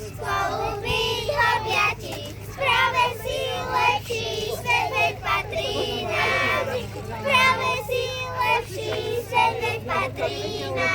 Spolu byť hobiati, práve si lepší, svet veď patrí nám. Práve si lepší, svet veď patrí nám.